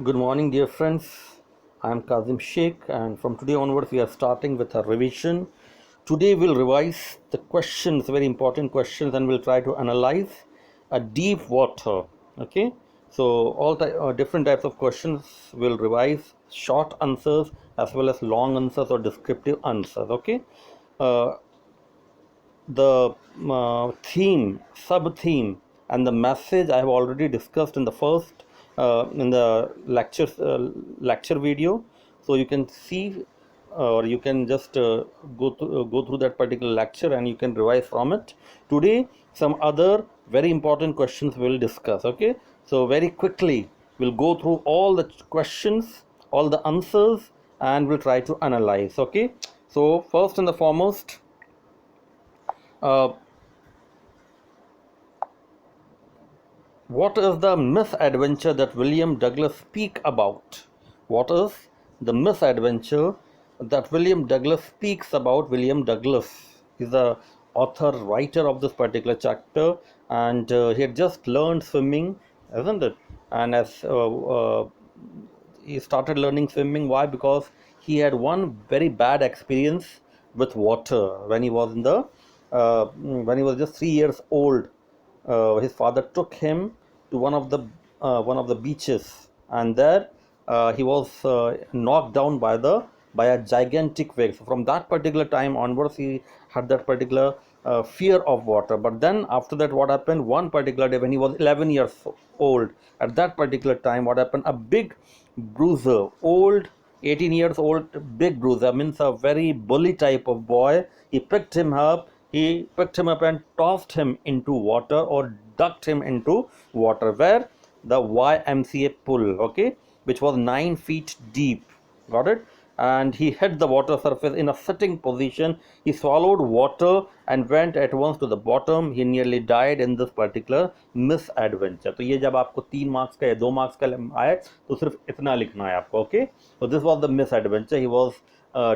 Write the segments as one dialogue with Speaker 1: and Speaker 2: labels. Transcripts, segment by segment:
Speaker 1: Good morning, dear friends. I am Kazim Sheikh, and from today onwards, we are starting with a revision. Today, we'll revise the questions, very important questions, and we'll try to analyze a deep water. Okay, so different types of questions will revise short answers as well as long answers or descriptive answers. Okay, uh, the sub theme, and the message I have already discussed in the first in the lecture video. So you can see, or you can just go through that particular lecture and you can revise from it. Today, some other very important questions we'll discuss. Okay, so very quickly we'll go through all the questions, all the answers, and we'll try to analyze. Okay, so first and the foremost, uh, what is the misadventure that William Douglas speak about? What is the misadventure that William Douglas speaks about? William Douglas is the author, writer of this particular chapter, and he had just learned swimming, isn't it? And as he started learning swimming, why? Because he had one very bad experience with water when he was when he was just 3 years old. His father took him to one of the beaches, and there he was knocked down by a gigantic wave. So from that particular time onwards, he had that particular fear of water. But then after that, what happened? One particular day when he was 11 years old, at that particular time, what happened? A big bruiser, old 18 years old, big bruiser, means a very bully type of boy. He picked him up and tossed him into water, or ducked him into water, where the YMCA pool, okay, which was 9 feet deep. Got it? And he hit the water surface in a sitting position. He swallowed water and went at once to the bottom. He nearly died in this particular misadventure. तो ये जब आपको 3 marks का या 2 marks का आए तो सिर्फ इतना लिखना है आपको. Okay, so this was the misadventure. He was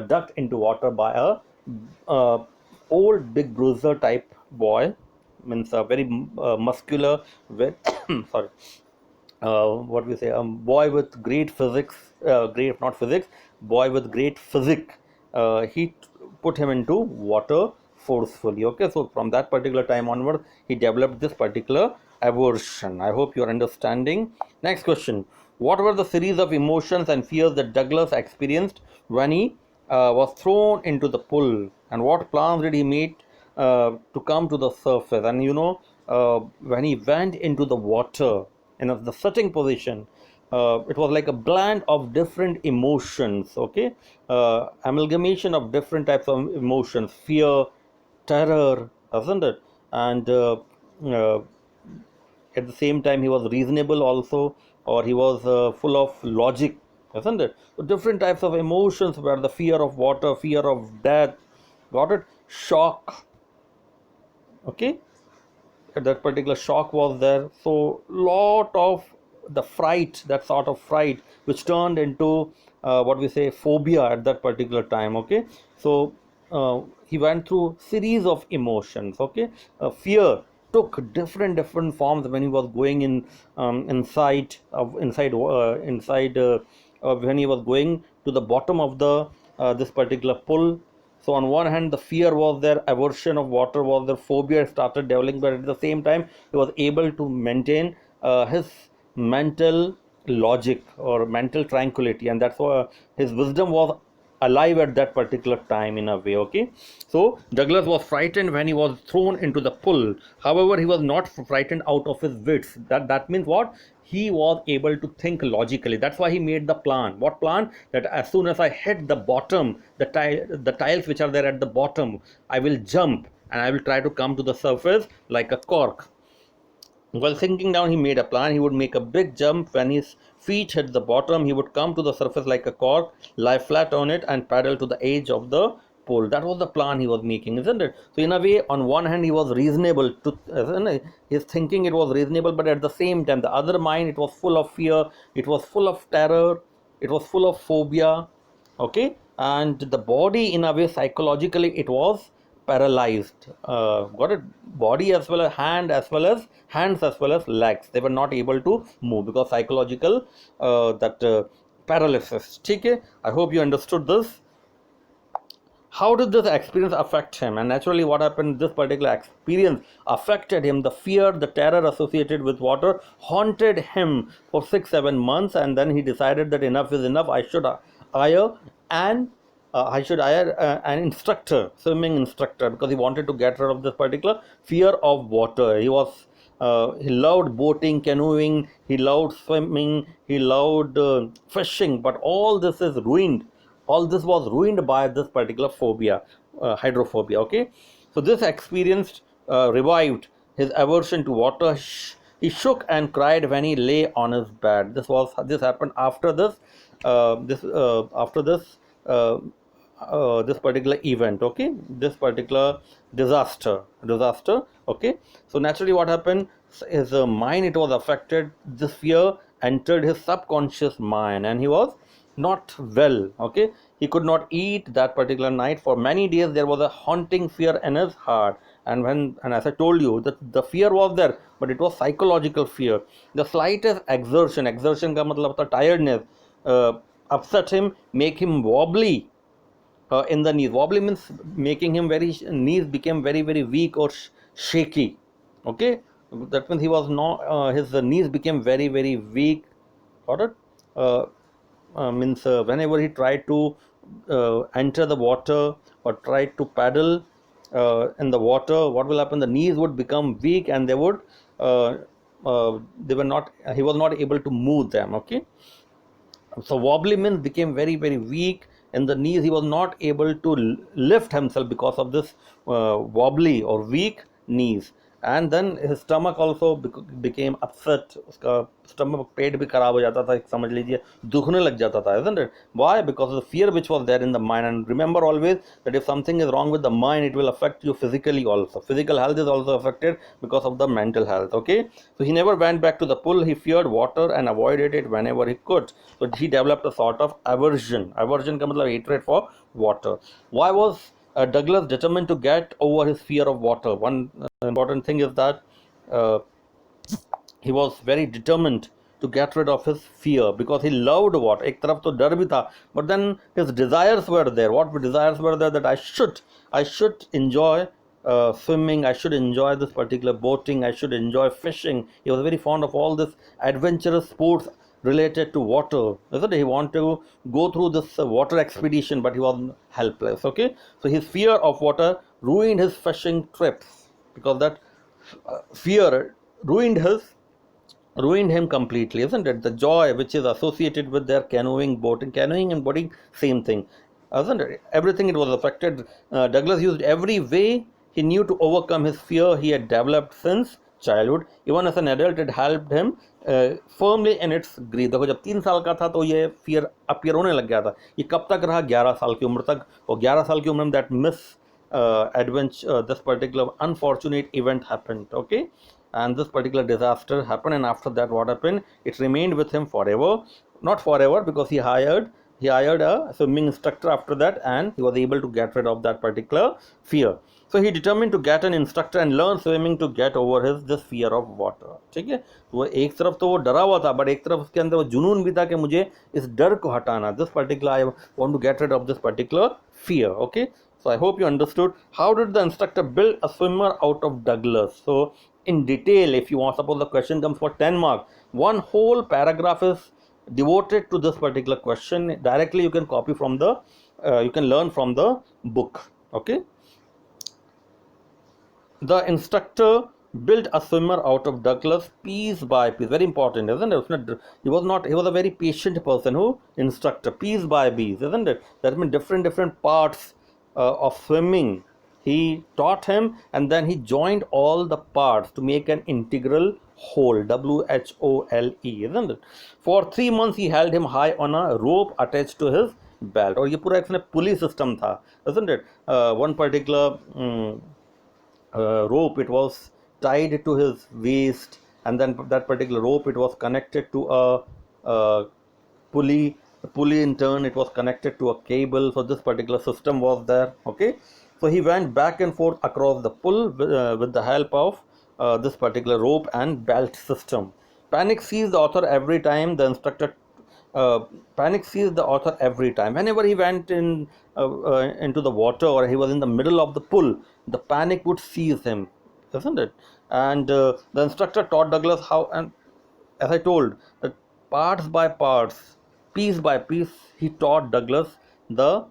Speaker 1: ducked into water by a old big bruiser type boy, means a very muscular, very sorry, what we say, a boy with great physics, great, not physics, boy with great physique. He put him into water forcefully. Okay, so from that particular time onward, he developed this particular aversion. I hope you are understanding. Next question: what were the series of emotions and fears that Douglas experienced when he was thrown into the pool, and what plans did he make to come to the surface? And when he went into the water in the sitting position, it was like a blend of different emotions. Okay, amalgamation of different types of emotions: fear, terror, isn't it? And uh, at the same time, he was reasonable also, or he was full of logic, isn't it? So different types of emotions were the fear of water, fear of death, got it? Shock. Okay, that particular shock was there. So lot of the fright, that sort of fright, which turned into what we say phobia at that particular time. Okay, so he went through series of emotions. Okay, fear took different forms when he was going in when he was going to the bottom of the this particular pool. So on one hand, the fear was there, aversion of water was there, phobia started developing, but at the same time, he was able to maintain his mental logic or mental tranquility, and that's why his wisdom was alive at that particular time in a way. Okay, so Douglas was frightened when he was thrown into the pool. However, he was not frightened out of his wits. That means what? He was able to think logically. That's why he made the plan. What plan? That as soon as I hit the bottom, the tiles which are there at the bottom, I will jump and I will try to come to the surface like a cork. While sinking down, he made a plan. He would make a big jump. When his feet hit the bottom, he would come to the surface like a cork, lie flat on it, and paddle to the edge of the pool. That was the plan he was making, isn't it? So, in a way, on one hand, he was reasonable. His thinking, it was reasonable, but at the same time, the other mind, it was full of fear, it was full of terror, it was full of phobia. Okay, and the body, in a way, psychologically, it was paralyzed, got it, body as well as hands as well as legs. They were not able to move because psychological that paralysis. Okay, I hope you understood this. How did this experience affect him? And naturally, what happened, this particular experience affected him. The fear, the terror associated with water haunted him for 6 7 months, and then he decided that enough is enough. Hire an I should hire an instructor, swimming instructor, because he wanted to get rid of this particular fear of water. He loved boating, canoeing, he loved swimming, he loved fishing, but all this is ruined. All this was ruined by this particular phobia, hydrophobia. Okay, so this experience revived his aversion to water. He shook and cried when he lay on his bed. This happened after this after this this particular event. Okay, this particular disaster. Okay, so naturally what happened, his mind, it was affected. This fear entered his subconscious mind and he was not well. Okay, he could not eat that particular night. For many days there was a haunting fear in his heart, and as I told you, that the fear was there, but it was psychological fear. The slightest exertion ka matlab tha tiredness, upset him, make him wobbly in the knees. Wobbly means making him very, knees became very very weak or shaky. Okay, that means he was not his knees became very very weak. Got it? Means whenever he tried to enter the water or tried to paddle in the water, what will happen, the knees would become weak and uh, they were not, he was not able to move them. Okay, so wobbly means became very very weak in the knees. He was not able to lift himself because of this wobbly or weak knees. And then his stomach also became upset. उसका stomach, पेट भी खराब हो जाता था, समझ लीजिए दुखने लग जाता था, isn't it? Why? Because of the fear which was there in the mind. And remember always that if something is wrong with the mind, it will affect you physically also. Physical health is also affected because of the mental health. Okay, so he never went back to the pool. He feared water and avoided it whenever he could. So he developed a sort of aversion. Aversion का मतलब hatred for water. Why was Douglas determined to get over his fear of water? One important thing is that uh, he was very determined to get rid of his fear because he loved water. एक तरफ तो डर भी था, but then his desires were there. What desires were there? That I should enjoy swimming, I should enjoy this particular boating, I should enjoy fishing. He was very fond of all this adventurous sports related to water, isn't it? He wanted to go through this water expedition, but he was helpless. Okay, so his fear of water ruined his fishing trips because that fear ruined him completely, isn't it? The joy which is associated with their canoeing and boating, same thing, isn't it? Everything, it was affected. Douglas used every way he knew to overcome his fear he had developed since childhood. Even as an adult, it helped him firmly in its grief. देखो जब 3 साल का था तो ये fear appear होने लग गया था. ये कब तक रहा? 11 साल की उम्र तक. और 11 साल की उम्र में that adventure, this particular unfortunate event happened. Okay, and this particular disaster happened, and after that what happened, it remained with him forever. Not forever, because he hired a swimming instructor after that, and he was able to get rid of that particular fear. So he determined to get an instructor and learn swimming to get over this fear of water. ठीक है, तो वो एक तरफ तो वो डरा हुआ था, बट एक तरफ उसके अंदर वो जुनून भी था कि मुझे इस डर को हटाना. This particular, I want to get rid of this particular fear. Okay, so I hope you understood. How did the instructor build a swimmer out of Douglas? So in detail, if you want, suppose the question comes for 10 marks, one whole paragraph is devoted to this particular question. Directly you can copy from the you can learn from the book. Okay, the instructor built a swimmer out of Douglas piece by piece. Very important, isn't it? He was a very patient person. Who? Instructor, piece by piece, isn't it? That means different parts of swimming he taught him, and then he joined all the parts to make an integral whole. WHOLE, isn't it? For 3 months he held him high on a rope attached to his belt. और ये पूरा एक pulley system था, isn't it? One particular rope, it was tied to his waist, and then that particular rope, it was connected to a pulley. The pulley in turn, it was connected to a cable. So this particular system was there. Okay, So he went back and forth across the pool with the help of this particular rope and belt system. Panic seized the author every time the instructor. Panic seized the author every time. Whenever he went into the water or he was in the middle of the pool, the panic would seize him, isn't it? And the instructor taught Douglas how, and as I told, that parts by parts, piece by piece, he taught Douglas the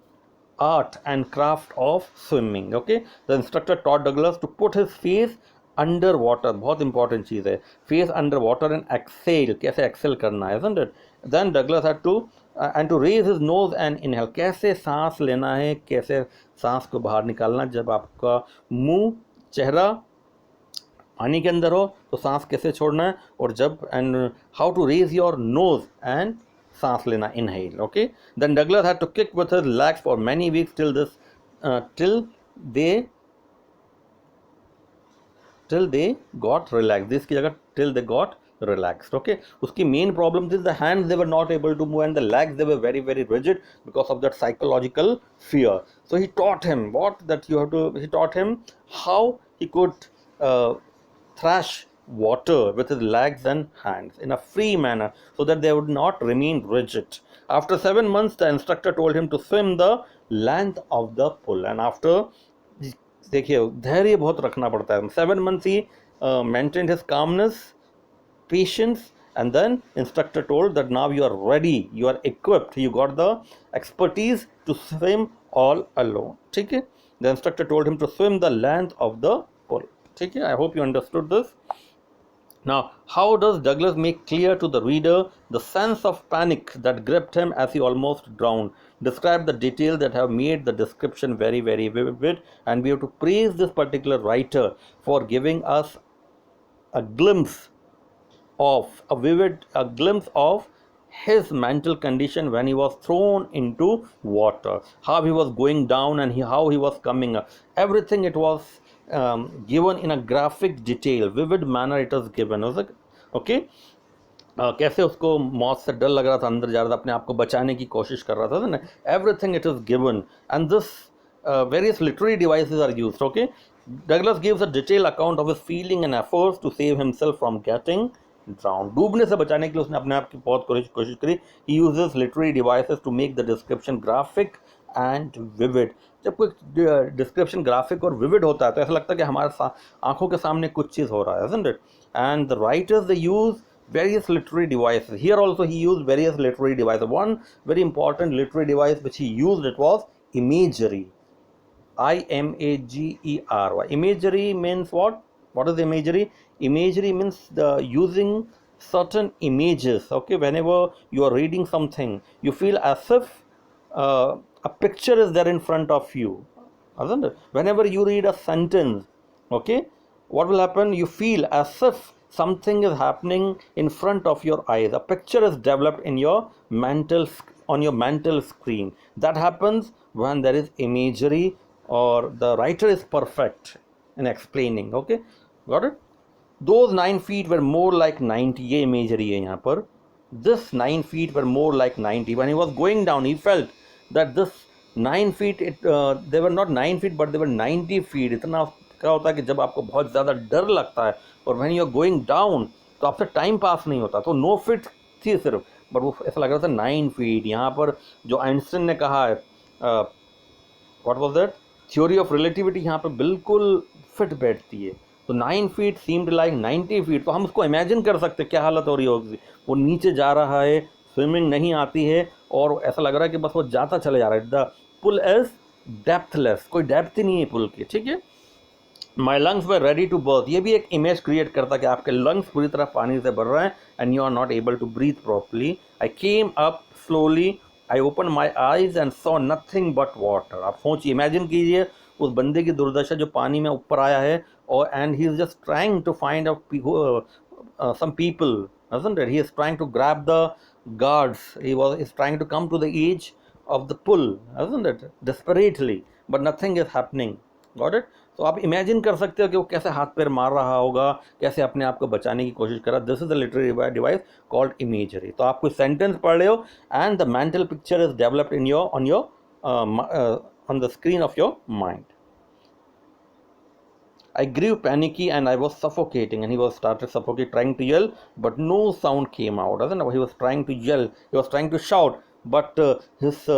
Speaker 1: art and craft of swimming. Okay, the instructor taught Douglas to put his face under water, बहुत important चीज़ है, face under water and exhale, कैसे exhale करना है, isn't it? Then Douglas had to and to raise his nose and inhale, कैसे सांस लेना है, कैसे सांस को बाहर निकालना, जब आपका मुंह चेहरा पानी के अंदर हो तो सांस कैसे छोड़ना है, और जब and how to raise your nose and सांस लेना, inhale. Okay, then Douglas had to kick with his legs for many weeks till they got relaxed. This की जगह till they got relaxed. Okay, उसकी main problem थी the hands they were not able to move and the legs they were very very rigid because of that psychological fear. So he taught him he taught him how he could thrash water with his legs and hands in a free manner so that they would not remain rigid. After 7 months the instructor told him to swim the length of the pool, and after, देखिए धैर्य बहुत रखना पड़ता है, 7 months he maintained his calmness, patience, and then instructor told that now you are ready, you are equipped, you got the expertise to swim all alone. ठीक है, the instructor told him to swim the length of the pool. ठीक है, I hope you understood this. Now, how does Douglas make clear to the reader the sense of panic that gripped him as he almost drowned? Describe the details that have made the description very, very vivid, and we have to praise this particular writer for giving us a glimpse of his mental condition when he was thrown into water, how he was going down and how he was coming up. Everything it was given in a graphic detail, vivid manner it was given. Okay, कैसे उसको मौत से डर लग रहा था, अंदर जा रहा था, अपने आप को बचाने की कोशिश कर रहा था ना, everything it is given, and this various literary devices are used. Okay, Douglas gives a detailed account of his feeling and efforts to save himself from getting drowned. डूबने से बचाने के लिए उसने अपने आप की बहुत कोशिश करी. He uses literary devices to make the description graphic and vivid. जब कोई डिस्क्रिप्शन ग्राफिक और विविड होता है तो ऐसा लगता है कि हमारे आंखों के सामने कुछ चीज़ हो रहा है, isn't it? And the writers they use various literary devices. Here also he used various literary devices. One very important literary device which he used, it was imagery. imagery. Imagery means what? What is imagery? Imagery means the using certain images. Okay, whenever you are reading something, you feel as if a picture is there in front of you, isn't it? Whenever you read a sentence, okay, what will happen? You feel as if something is happening in front of your eyes. A picture is developed in your on your mental screen. That happens when there is imagery or the writer is perfect in explaining. Okay, got it? Those 9 feet were more like 90. ये imagery है यहाँ पर. This 9 feet were more like 90. When he was going down, he felt that this 9 feet, they were not 9 feet, but they were 90 feet. इतना क्या होता है कि जब आपको बहुत ज़्यादा डर लगता है और when you are going down, तो आपसे टाइम पास नहीं होता, तो 9 फीट थी सिर्फ, बट वो ऐसा लग रहा था 9 फीट. यहाँ पर जो आइंस्टाइन ने कहा है, what was that, theory of relativity, यहाँ पर बिल्कुल फिट बैठती है. तो 9 फीट सीम्ड लाइक 90 फीट. तो हम उसको इमेजिन कर सकते हैं क्या हालत हो रही होगी. वो नीचे जा रहा है, स्विमिंग नहीं आती है और ऐसा लग रहा है कि बस वो जाता चले जा रहा है. द पुल इज डेप्थलेस, कोई डेप्थ ही नहीं है पुल की. ठीक है, my lungs were ready to burst. ये भी एक इमेज क्रिएट करता है कि आपके लंग्स पूरी तरह पानी से भर रहे हैं and you are not able to breathe properly. I came up slowly, I open my eyes and saw nothing but water. आप सोचिए, इमेजिन कीजिए उस बंदे की दुर्दशा जो पानी में ऊपर आया है और and he is just trying to find some people, isn't it? He is trying to grab the guards. Is trying to come to the edge of the pull, isn't it? Desperately, but nothing is happening. Got it? तो आप imagine कर सकते हो कि वो कैसे हाथ पैर मार रहा होगा, कैसे अपने आप को बचाने की कोशिश कर रहा. This is the literary device called imagery. तो आप कोई सेंटेंस पढ़ रहे हो and the mental picture is developed in your on the screen of your mind. I grew panicky and I was suffocating, and he was started suffocating, trying to yell, but no sound came out. Doesn't it? He was trying to yell, he was trying to shout, but his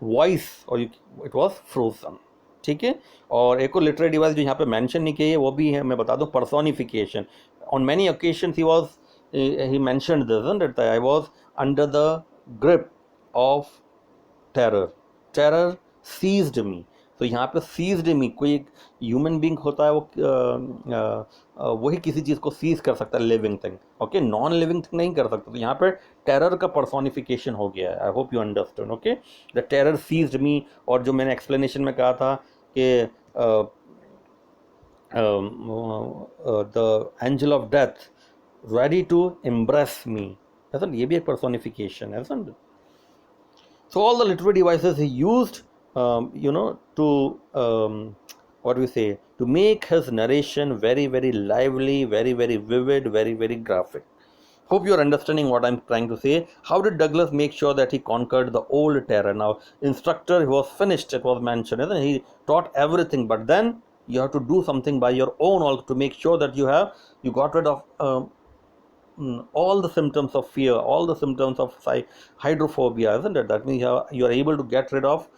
Speaker 1: voice और it was frozen. ठीक है. और एक और literary device जो यहाँ पे mention नहीं किया है वो भी है, मैं बता दूँ, personification. On many occasions he mentioned this that I was under the grip of terror. Terror seized me. तो यहाँ पे सीज्ड मी, कोई एक ह्यूमन बींग होता है वो वही किसी चीज़ को सीज कर सकता है, living thing. Okay, non living thing नहीं कर सकता. तो यहाँ पे टेरर का पर्सोनिफिकेशन हो गया है. I hope you understand. Okay, the terror seized me. और जो मैंने एक्सप्लेनेशन में कहा था कि the angel of death ready to embrace me, ऐसा ये भी एक पर्सोनिफिकेशन है. ऐसा. So all the literary devices he used, to what we say, to make his narration very, very lively, very, very vivid, very, very graphic. Hope you are understanding what I'm trying to say. How did Douglas make sure that he conquered the old terror? Now, Instructor, he was finished, it was mentioned, and he taught everything, but then you have to do something by your own also to make sure that you got rid of all the symptoms of fear, all the symptoms of hydrophobia, isn't it? That means you are able to get rid of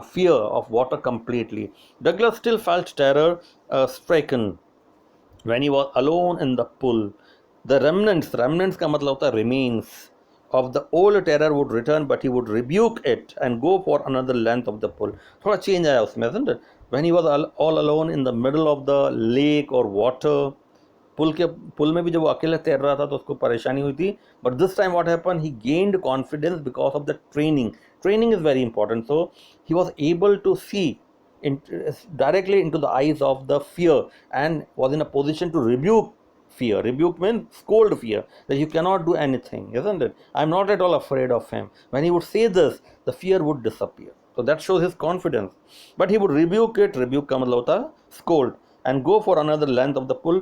Speaker 1: fear of water completely. Douglas still felt terror stricken when he was alone in the pool. The remnants का मतलब होता है remains of the old terror would return, but he would rebuke it and go for another length of the pool. थोड़ा change आया उसमें, isn't it? When he was all alone in the middle of the lake or water, पुल में भी जब वो अकेले तैर रहा था तो उसको परेशानी हुई थी. But this time what happen, he gained confidence because of the training. Training is very important. So he was able to see directly into the eyes of the fear and was in a position to rebuke fear. Rebuke means scold fear, that you cannot do anything, isn't it? I'm not at all afraid of him. When he would say this, the fear would disappear. So that shows his confidence. But he would rebuke it. Rebuke का मतलब होता है scold, and go for another length of the pull.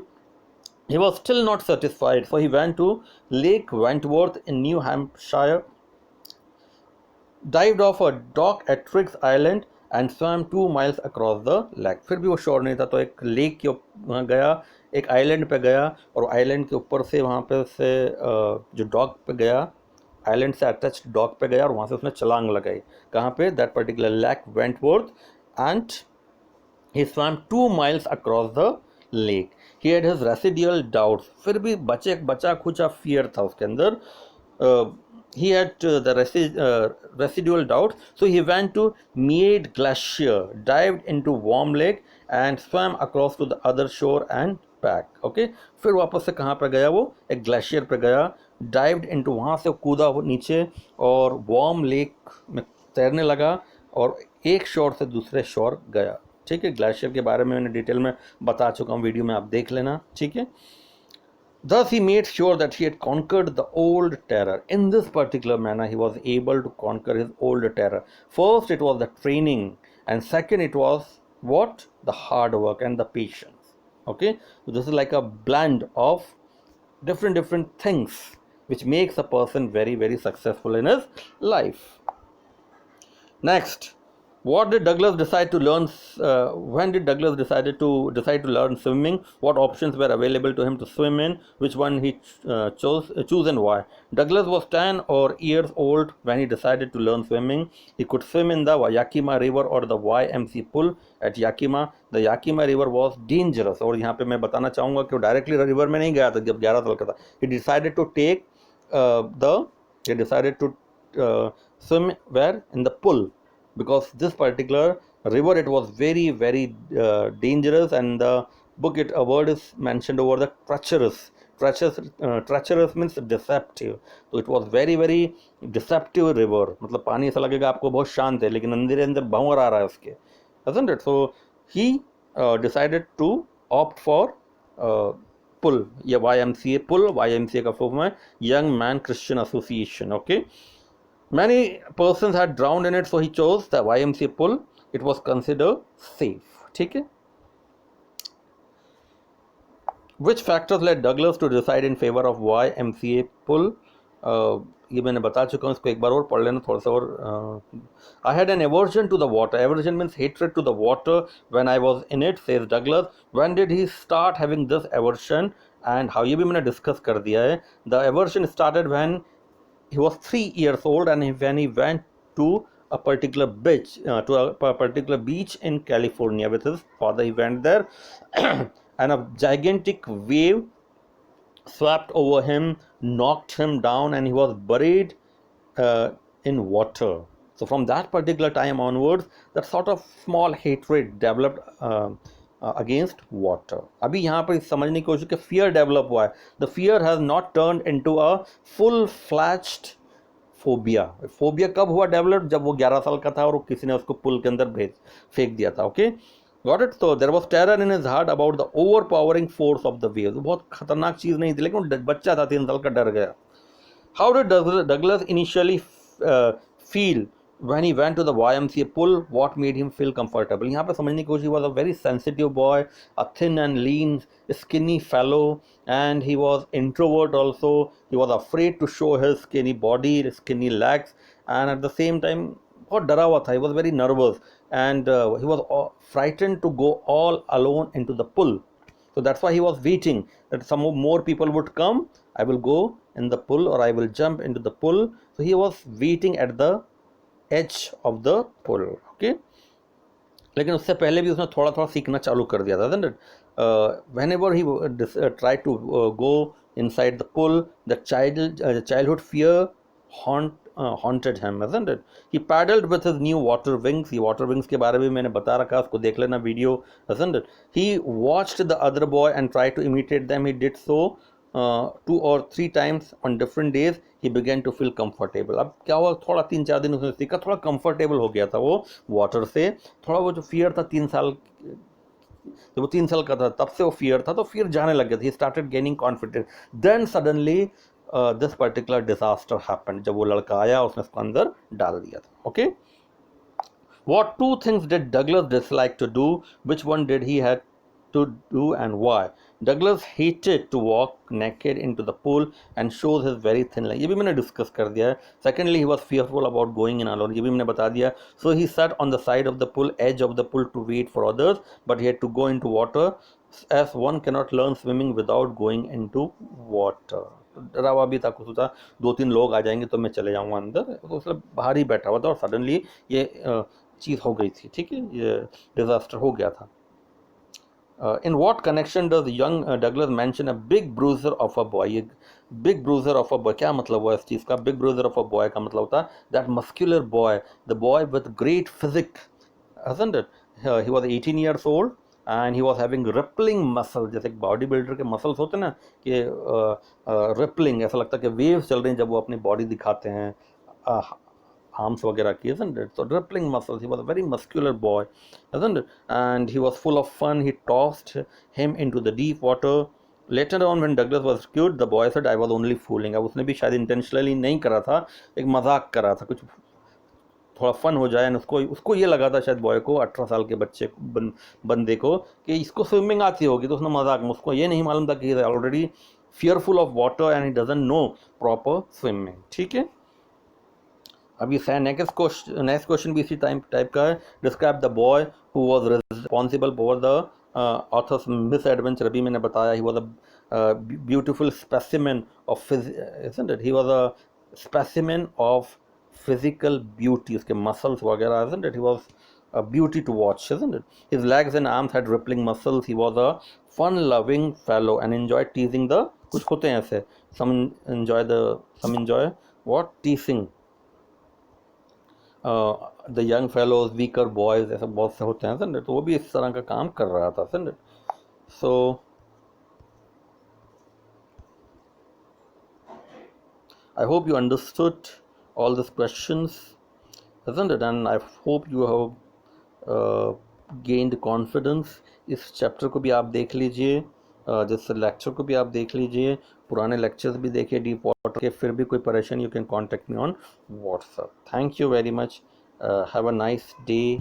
Speaker 1: He was still not satisfied, so he went to Lake Wentworth in New Hampshire, dived off a dock at Triggs Island and swam 2 miles across the lake. फिर भी वो sure नहीं था, तो एक lake के वहाँ गया, एक आइलैंड पे गया, और आइलैंड के ऊपर से वहाँ पे से जो डॉक पे गया, आइलैंड से अटैच्ड डॉक पे गया, और वहाँ से उसने छलांग लगाई. कहाँ पे? That particular lake Wentworth. And he swam 2 miles across the lake. He had his residual doubts. फिर भी बचा खुचा fear था उसके अंदर. He had the residual doubts, so he went to Meade Glacier, dived into warm lake and swam across to the other shore and back. Okay, फिर वापस से कहाँ पे गया वो? एक ग्लेशियर पे गया, dived into, वहाँ से कूदा वो नीचे और warm lake में तैरने लगा और एक शोर से दूसरे शोर गया. ठीक है, ग्लेशियर के बारे में मैंने डिटेल में बता चुका हूँ, वीडियो में आप देख लेना. ठीक है. Thus he made sure that he had conquered the old terror. In this particular manner, he was able to conquer his old terror. First, it was the training, and second, it was what? The hard work and the patience. Okay, so this is like a blend of different things which makes a person very, very successful in his life. Next, what did Douglas decide to learn? When did Douglas decide to learn swimming? What options were available to him to swim in? Which one he choose and why? Douglas was 10 years old when he decided to learn swimming. He could swim in the Yakima River or the YMC pool at Yakima. The Yakima River was dangerous. और यहाँ पे मैं बताना चाहूँगा कि वो directly river में नहीं गया था जब 11 साल का था. He decided to swim where? In the pool. Because this particular river, it was very, very dangerous, and the book, a word is mentioned over the treacherous. Treacherous means deceptive. So it was very, very deceptive river. मतलब पानी ऐसा लगेगा आपको बहुत शांत है, लेकिन अंदर अंदर भंवर आ रहा है उसके, isn't it? So he decided to opt for pull, या YMCA pull. YMCA का फुल फॉर्म है Young Man Christian Association. Okay. Many persons had drowned in it, so he chose the YMCA pool. It was considered safe. ठीक है. Which factors led Douglas to decide in favor of YMCA pool? ये मैंने बता चुका हूँ, इसको एक बार और पढ़ लेना थोड़ा सा और. I had an aversion to the water. Aversion means hatred to the water when I was in it, says Douglas. When did he start having this aversion and how? ये भी मैंने discuss कर दिया है. The aversion started when he was 3 years old and when he went to a particular beach in California with his father. He went there and a gigantic wave swept over him, knocked him down, and he was buried uh, in water. So from that particular time onwards, that sort of small hatred developed against water. अभी यहाँ पर समझने की कोशिश कि fear develop हुआ है. The fear has not turned into a full-fledged phobia. Phobia कब हुआ डेवलप? जब वो 11 साल का था और किसी ने उसको पुल के अंदर भेज फेंक दिया था. Okay, got it. तो there was terror in his heart about the overpowering force of the wave. बहुत खतरनाक चीज़ नहीं थी, लेकिन बच्चा था 3 साल का, डर गया. How did Douglas initially feel when he went to the YMCA pool? What made him feel comfortable? यहाँ पे समझने की कोशिश. He was a very sensitive boy, a thin and lean, skinny fellow, and he was introvert also. He was afraid to show his skinny body, skinny legs, and at the same time बहुत डरा हुआ था. He was very nervous and he was frightened to go all alone into the pool. So that's why he was waiting that some more people would come. I will go in the pool or I will jump into the pool. So he was waiting at the edge of the pool. Okay. लेकिन उससे पहले भी उसने थोड़ा थोड़ा सीखना चालू कर दिया था. Isn't it? Whenever he tried to go inside the pool, the childhood fear haunted him, isn't it? He paddled with his new water wings. ये water wings के बारे में मैंने बता रखा, उसको देख लेना video, isn't it? He watched the other boy and tried to imitate them. He did so 2 or 3 times on different days. He began to feel comfortable. अब क्या हुआ, थोड़ा 3-4 दिन उसने सीखा, थोड़ा comfortable हो गया था वो वाटर से. थोड़ा वो जो फियर था 3 साल, जब वो 3 साल का था तब से वो फियर था, तो फियर जाने लग गया था. He started gaining confidence. Then suddenly this particular disaster happened. जब वो लड़का आया उसने उसको अंदर डाल दिया था. Okay. What 2 things did Douglas dislike to do? Which one did he had to do and why? Douglas hated to walk naked into the pool and shows his very thin leg. ये भी मैंने discuss कर दिया है. Secondly, he was fearful about going in alone. ये भी मैंने बता दिया. So he sat on the side of the pool, edge of the pool to wait for others, but he had to go into water as one cannot learn swimming without going into water. डरा हुआ भी था, कुछ था 2-3 लोग आ जाएंगे तो मैं चले जाऊंगा अंदर, तो उसने बाहर ही बैठा हुआ था और सडनली ये चीज़ हो गई थी. ठीक है, ये डिजास्टर हो गया था. In what connection does young Douglas mention a big bruiser of a boy? Big bruiser of a boy, क्या मतलब हुआ इस चीज़ का? Big bruiser of a boy का मतलब होता है that muscular boy, the boy with great physique, isn't it? He was 18 years old and he was having rippling muscles. जैसे बॉडी बिल्डर के मसल्स होते हैं ना, कि रिपलिंग, ऐसा लगता है कि वेव्स चल रही हैं जब वो अपनी बॉडी दिखाते हैं, arms वगैरह की, isn't it? So rippling muscles. He was a very muscular boy, isn't it? And he was full of fun. He tossed him into the deep water. Later on, when Douglas was rescued, the boy said, "I was only fooling." अब उसने भी शायद intentionally नहीं करा था, एक मजाक करा था, कुछ थोड़ा फन हो जाए. उसको उसको ये लगा था शायद बॉय को, 18 साल के बच्चे बंदे को, कि इसको स्विमिंग आती होगी, तो उसने मजाक में, उसको ये नहीं मालूम था कि already fearful of water and he doesn't know proper swimming. ठीक है. अभी नेक्स्ट क्वेश्चन भी इसी टाइप का है. Describe the boy who was responsible for the author's miss adventure. अभी मैंने बताया, he was a beautiful specimen of, isn't it? He was a specimen of physical beauty. उसके मसल्स वगैरह, isn't it? He was a beauty to watch, isn't it? His legs and arms had rippling muscles. He was a fun-loving fellow and enjoyed teasing the, कुछ होते हैं ऐसे, some enjoy what, teasing the young fellows, weaker boys, ऐसे बहुत से होते हैं, समझे? तो वो भी इस तरह का काम कर रहा था, समझे? So I hope you understood all this questions, isn't it? And I hope you have gained confidence. इस चैप्टर को भी आप देख लीजिए, जिस लेक्चर को भी आप देख लीजिए, पुराने लेक्चर्स भी देखिए डीप वाटर के. फिर भी कोई परेशानी, you can contact me on WhatsApp. Thank you very much. Have a nice day.